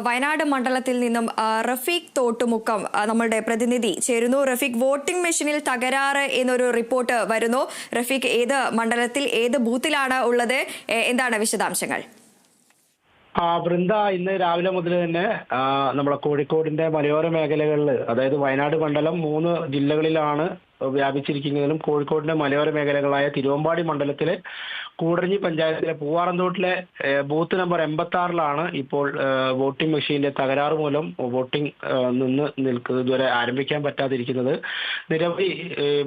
വയനാട് മണ്ഡലത്തിൽ നിന്നും റഫീഖ് തോട്ടുമുക്കം നമ്മളുടെ പ്രതിനിധി ചേരുന്നു. റഫീഖ്, വോട്ടിംഗ് മെഷീനിൽ തകരാറ് എന്നൊരു റിപ്പോർട്ട് വരുന്നു. റഫീഖ്, ഏത് മണ്ഡലത്തിൽ ഏത് ബൂത്തിലാണ് ഉള്ളത്? എന്താണ് വിശദാംശങ്ങൾ? വൃന്ദ, ഇന്ന് രാവിലെ മുതൽ തന്നെ നമ്മളെ കോഴിക്കോടിന്റെ മലയോര മേഖലകളിൽ, അതായത് വയനാട് മണ്ഡലം 3 ജില്ലകളിലാണ് വ്യാപിച്ചിരിക്കുന്നതിലും കോഴിക്കോടിന്റെ മലയോര മേഖലകളായ തിരുവമ്പാടി മണ്ഡലത്തിലെ കൂടരഞ്ഞി പഞ്ചായത്തിലെ പൂവാറന്തോട്ടിലെ ബൂത്ത് നമ്പർ 86-ലാണ് ഇപ്പോൾ വോട്ടിംഗ് മെഷീന്റെ തകരാറ് മൂലം വോട്ടിംഗ് ഇതുവരെ ആരംഭിക്കാൻ പറ്റാതിരിക്കുന്നത്. നിരവധി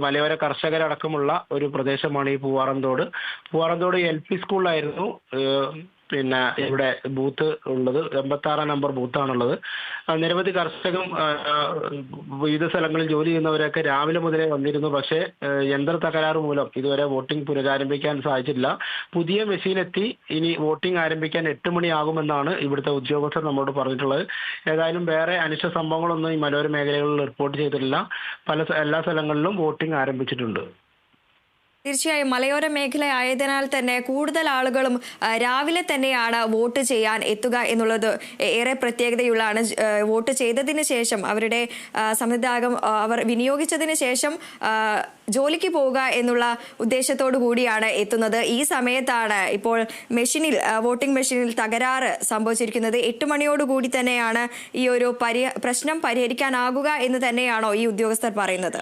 മലയോര കർഷകരടക്കമുള്ള ഒരു പ്രദേശമാണ് ഈ പൂവാറന്തോട്. LP സ്കൂളിലായിരുന്നു ഇവിടെ ബൂത്ത് ഉള്ളത്. 86-ാം നമ്പർ ബൂത്താണുള്ളത്. നിരവധി കർഷകം വിവിധ സ്ഥലങ്ങളിൽ ജോലി ചെയ്യുന്നവരൊക്കെ രാവിലെ മുതലേ വന്നിരുന്നു. പക്ഷേ യന്ത്ര തകരാറ് മൂലം ഇതുവരെ വോട്ടിംഗ് പുനരാരംഭിക്കാൻ സാധിച്ചില്ല. പുതിയ മെഷീൻ എത്തി ഇനി വോട്ടിംഗ് ആരംഭിക്കാൻ 8 മണിയാകുമെന്നാണ് ഇവിടുത്തെ ഉദ്യോഗസ്ഥർ നമ്മോട് പറഞ്ഞിട്ടുള്ളത്. ഏതായാലും വേറെ അനിഷ്ട സംഭവങ്ങളൊന്നും ഈ മലയോര മേഖലകളിൽ റിപ്പോർട്ട് ചെയ്തിട്ടില്ല. എല്ലാ സ്ഥലങ്ങളിലും വോട്ടിംഗ് ആരംഭിച്ചിട്ടുണ്ട്. തീർച്ചയായും മലയോര മേഖല ആയതിനാൽ തന്നെ കൂടുതൽ ആളുകളും രാവിലെ തന്നെയാണ് വോട്ട് ചെയ്യാൻ എത്തുക എന്നുള്ളത് ഏറെ പ്രത്യേകതയുള്ളതാണ്. വോട്ട് ചെയ്തതിന് ശേഷം അവരുടെ സമ്മതിദായകം അവർ വിനിയോഗിച്ചതിന് ശേഷം ജോലിക്ക് പോവുക എന്നുള്ള ഉദ്ദേശത്തോടു കൂടിയാണ് എത്തുന്നത്. ഈ സമയത്താണ് ഇപ്പോൾ വോട്ടിംഗ് മെഷീനിൽ തകരാറ് സംഭവിച്ചിരിക്കുന്നത്. 8 മണിയോടുകൂടി തന്നെയാണ് ഈ ഒരു പ്രശ്നം പരിഹരിക്കാനാകുക എന്ന് തന്നെയാണോ ഈ ഉദ്യോഗസ്ഥർ പറയുന്നത്?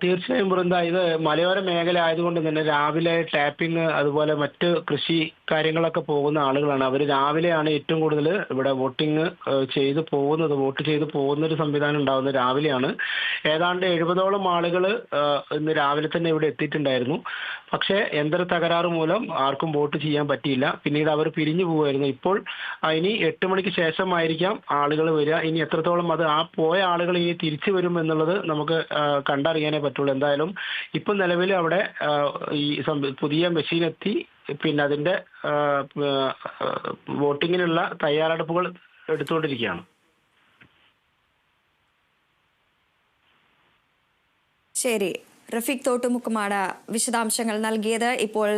തീർച്ചയായും വൃന്ദ, ഇത് മലയോര മേഖല ആയതുകൊണ്ട് തന്നെ രാവിലെ ടാപ്പിംഗ് അതുപോലെ മറ്റ് കൃഷി കാര്യങ്ങളൊക്കെ പോകുന്ന ആളുകളാണ്. അവർ രാവിലെയാണ് ഏറ്റവും കൂടുതൽ ഇവിടെ വോട്ട് ചെയ്ത് പോകുന്ന ഒരു സംവിധാനം ഉണ്ടാകുന്നത് രാവിലെയാണ്. ഏതാണ്ട് 70ഓളം ആളുകൾ ഇന്ന് രാവിലെ തന്നെ ഇവിടെ എത്തിയിട്ടുണ്ടായിരുന്നു. പക്ഷേ യന്ത്ര തകരാറ് മൂലം ആർക്കും വോട്ട് ചെയ്യാൻ പറ്റിയില്ല. പിന്നീട് അവർ പിരിഞ്ഞു പോവുമായിരുന്നു. ഇപ്പോൾ ഇനി 8 മണിക്ക് ശേഷമായിരിക്കാം ആളുകൾ വരിക. ഇനി എത്രത്തോളം പോയ ആളുകൾ ഇനി തിരിച്ചു വരും എന്നുള്ളത് നമുക്ക് കണ്ടറിയാനേ പറ്റുള്ളൂ. എന്തായാലും ഇപ്പം നിലവിൽ അവിടെ ഈ പുതിയ മെഷീൻ എത്തി. അതിന്റെ വോട്ടിങ്ങിനുള്ള തയ്യാറെടുപ്പുകൾ എടുത്തുകൊണ്ടിരിക്കുകയാണ്. ശരി, റഫീഖ് തോട്ടുമുക്കമാണ് വിശദാംശങ്ങൾ നൽകിയത്. ഇപ്പോൾ